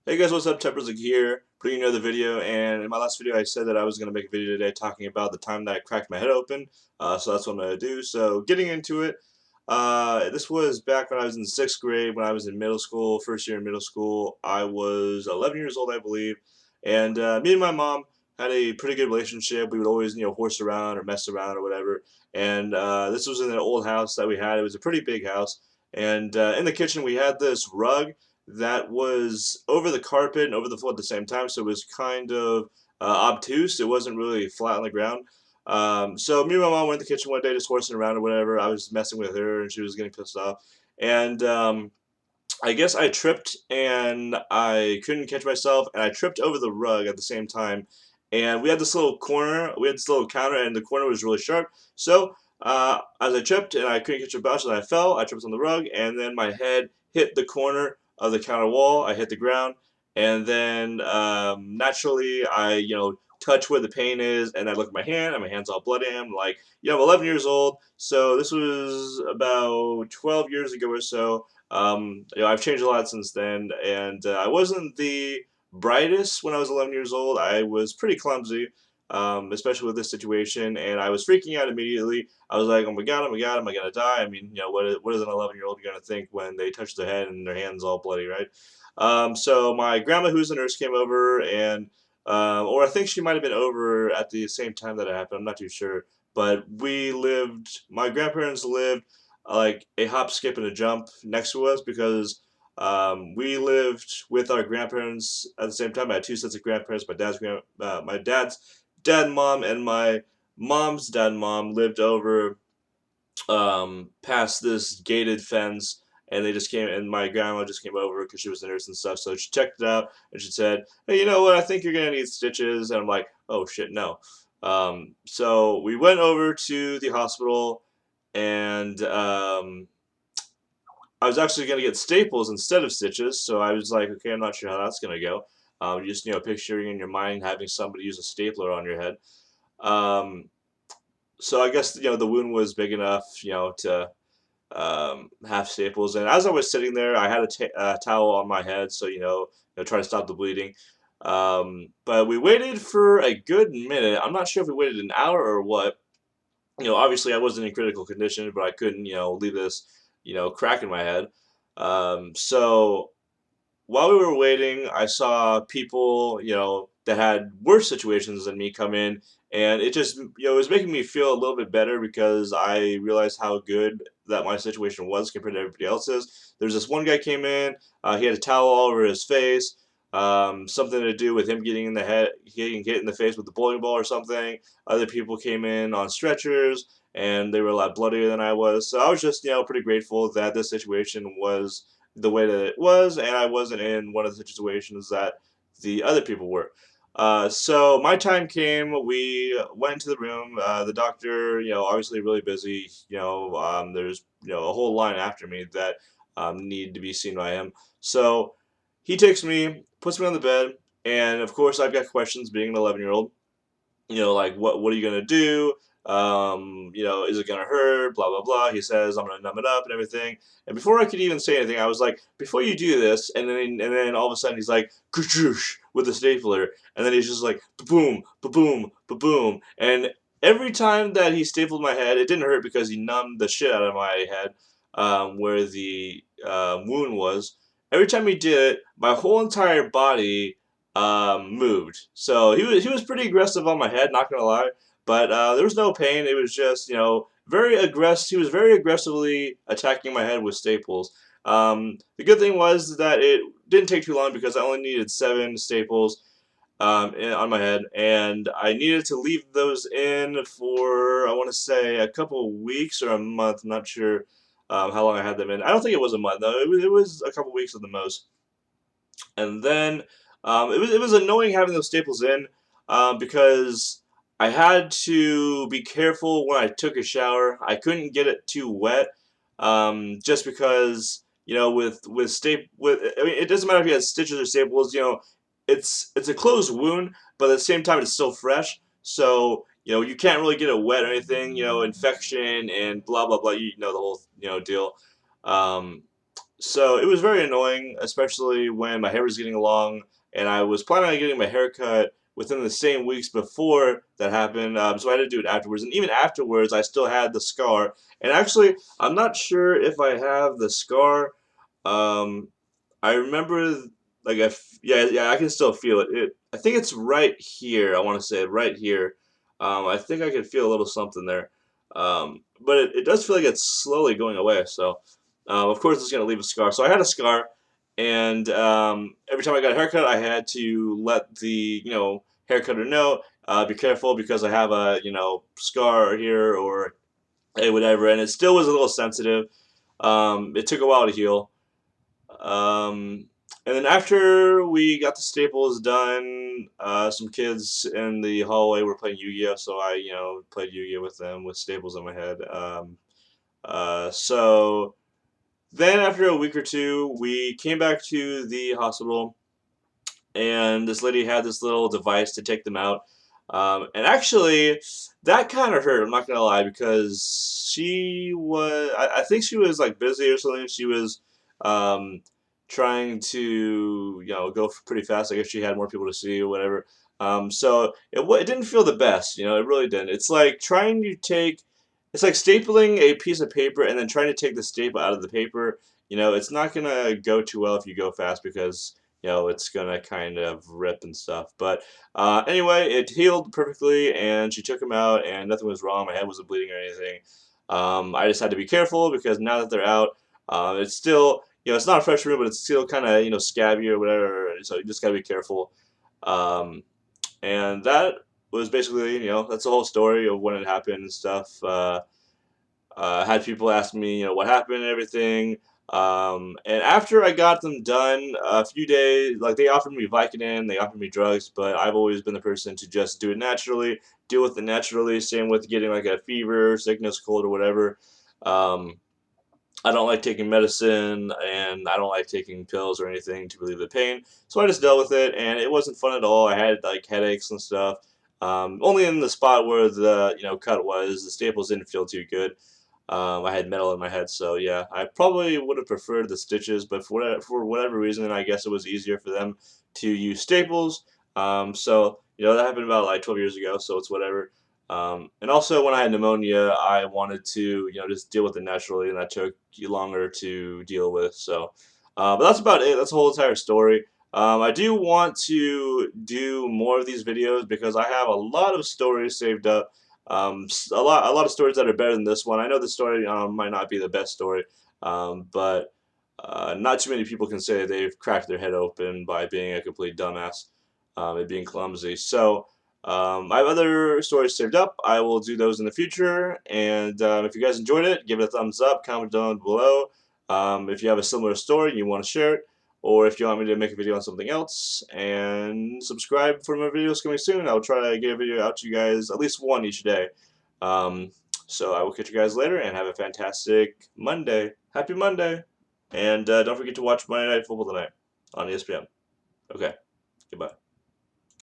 Hey guys, what's up? Tepperzik here, bringing you another video. And in my last video, I said that I was going to make a video today talking about the time that I cracked my head open. So that's what I'm going to do. So getting into it, this was back when I was in 6th grade, when I was in middle school, first year in middle school. I was 11 years old, I believe. And me and my mom had a pretty good relationship. We would always, horse around or mess around or whatever. And this was in an old house that we had. It was a pretty big house. And in the kitchen, we had this rug that was over the carpet and over the floor at the same time, so it was kind of obtuse. It wasn't really flat on the ground. So me and my mom went in the kitchen one day just horsing around or whatever. I was messing with her and she was getting pissed off. And I guess I tripped and I couldn't catch myself and I tripped over the rug at the same time. And we had this little corner, we had this little counter and the corner was really sharp. So as I tripped and I couldn't catch a bounce and I fell, I tripped on the rug and then my head hit the corner of the counter wall. I hit the ground and then naturally I, touch where the pain is and I look at my hand and my hand's all bloody. I'm like, I'm 11 years old. So this was about 12 years ago or so. I've changed a lot since then, and I wasn't the brightest when I was 11 years old. I was pretty clumsy, especially with this situation, and I was freaking out immediately. I was like, "Oh my god, oh my god, am I gonna die?" I mean, what is an 11-year-old gonna think when they touch their head and their hands all bloody, right? So my grandma, who's a nurse, came over, and or I think she might have been over at the same time that it happened. I'm not too sure, but we lived. My grandparents lived like a hop, skip, and a jump next to us because we lived with our grandparents at the same time. I had two sets of grandparents. My dad's dad and mom, and my mom's dad and mom lived over past this gated fence. And they just came, and my grandma just came over because she was a nurse and stuff. So she checked it out, and she said, "Hey, you know what? I think you're gonna need stitches." And I'm like, "Oh shit, no." So we went over to the hospital, and I was actually going to get staples instead of stitches, so I was like, okay, I'm not sure how that's going to go. Just picturing in your mind having somebody use a stapler on your head. Um, so I guess the wound was big enough, to have staples. And as I was sitting there, I had a towel on my head, so try to stop the bleeding. But we waited for a good minute. I'm not sure if we waited an hour or what. Obviously I wasn't in critical condition, but I couldn't, leave this, crack in my head. So while we were waiting, I saw people, that had worse situations than me come in, and it just, it was making me feel a little bit better because I realized how good that my situation was compared to everybody else's. There's this one guy came in, he had a towel all over his face, something to do with him getting in the head, getting hit in the face with the bowling ball or something. Other people came in on stretchers, and they were a lot bloodier than I was. So I was just, pretty grateful that this situation was the way that it was, and I wasn't in one of the situations that the other people were. So my time came. We went into the room. The doctor, obviously really busy. There's a whole line after me that need to be seen by him. So he takes me, puts me on the bed, and of course I've got questions. Being an 11-year-old, like what are you gonna do? Is it gonna hurt? Blah blah blah. He says I'm gonna numb it up and everything. And before I could even say anything, I was like, before you do this, and then all of a sudden he's like, "Kachoosh," with the stapler, and then he's just like, boom, boom, boom, and every time that he stapled my head, it didn't hurt because he numbed the shit out of my head, where the wound was. Every time he did it, my whole entire body moved. So he was pretty aggressive on my head, not gonna lie. But there was no pain. It was just very aggressive. He was very aggressively attacking my head with staples. The good thing was that it didn't take too long because I only needed 7 staples on my head, and I needed to leave those in for I want to say a couple of weeks or a month. I'm not sure how long I had them in. I don't think it was a month though. It was a couple of weeks at the most. And then it was annoying having those staples in because I had to be careful when I took a shower. I couldn't get it too wet just because with staple with I mean it doesn't matter if you have stitches or staples. It's a closed wound, but at the same time it's still fresh. So you can't really get it wet or anything. Infection and blah blah blah. The whole deal. Um, So it was very annoying, especially when my hair was getting long, and I was planning on getting my hair cut within the same weeks before that happened. So I had to do it afterwards, and even afterwards, I still had the scar. And actually, I'm not sure if I have the scar. Um, I remember, like, yeah, I can still feel it. I think it's right here. I want to say right here. I think I can feel a little something there. But it does feel like it's slowly going away. So. Of course, it's going to leave a scar. So I had a scar, and every time I got a haircut, I had to let the haircutter know, be careful because I have a scar here or hey whatever, and it still was a little sensitive. It took a while to heal. Um, and then after we got the staples done, some kids in the hallway were playing Yu-Gi-Oh, so I played Yu-Gi-Oh with them with staples on my head. So. Then after a week or two, we came back to the hospital, and this lady had this little device to take them out. And actually, that kind of hurt. I'm not gonna lie because she was. I think she was like busy or something. She was um, trying to go pretty fast. I guess she had more people to see or whatever. So it didn't feel the best. It really didn't. It's like trying to take. It's like stapling a piece of paper and then trying to take the staple out of the paper. It's not gonna go too well if you go fast because it's gonna kind of rip and stuff. But anyway, it healed perfectly, and she took him out, and nothing was wrong. My head wasn't bleeding or anything. I just had to be careful because now that they're out, it's still, it's not a fresh wound, but it's still kind of, scabby or whatever. So you just gotta be careful. Um, and that was basically, that's the whole story of when it happened and stuff. Had people ask me, what happened and everything. And after I got them done, a few days, like they offered me Vicodin, they offered me drugs, but I've always been the person to just do it naturally, deal with it naturally. Same with getting like a fever, sickness, cold, or whatever. Um, I don't like taking medicine, and I don't like taking pills or anything to relieve the pain. So I just dealt with it, and it wasn't fun at all. I had like headaches and stuff. Only in the spot where the cut was. The staples didn't feel too good. I had metal in my head, so yeah, I probably would have preferred the stitches, but for whatever reason, I guess it was easier for them to use staples. So that happened about like 12 years ago, so it's whatever. And also, when I had pneumonia, I wanted to just deal with it naturally, and that took longer to deal with. So, but that's about it. That's the whole entire story. I do want to do more of these videos because I have a lot of stories saved up, a lot of stories that are better than this one. I know the story might not be the best story, but not too many people can say they've cracked their head open by being a complete dumbass and being clumsy. So I have other stories saved up. I will do those in the future. And if you guys enjoyed it, give it a thumbs up, comment down below. If you have a similar story and you want to share it, or if you want me to make a video on something else, and subscribe for more videos coming soon. I'll try to get a video out to you guys, at least one each day. Um, so I will catch you guys later, and have a fantastic Monday. Happy Monday! And don't forget to watch Monday Night Football tonight on ESPN. Okay, goodbye.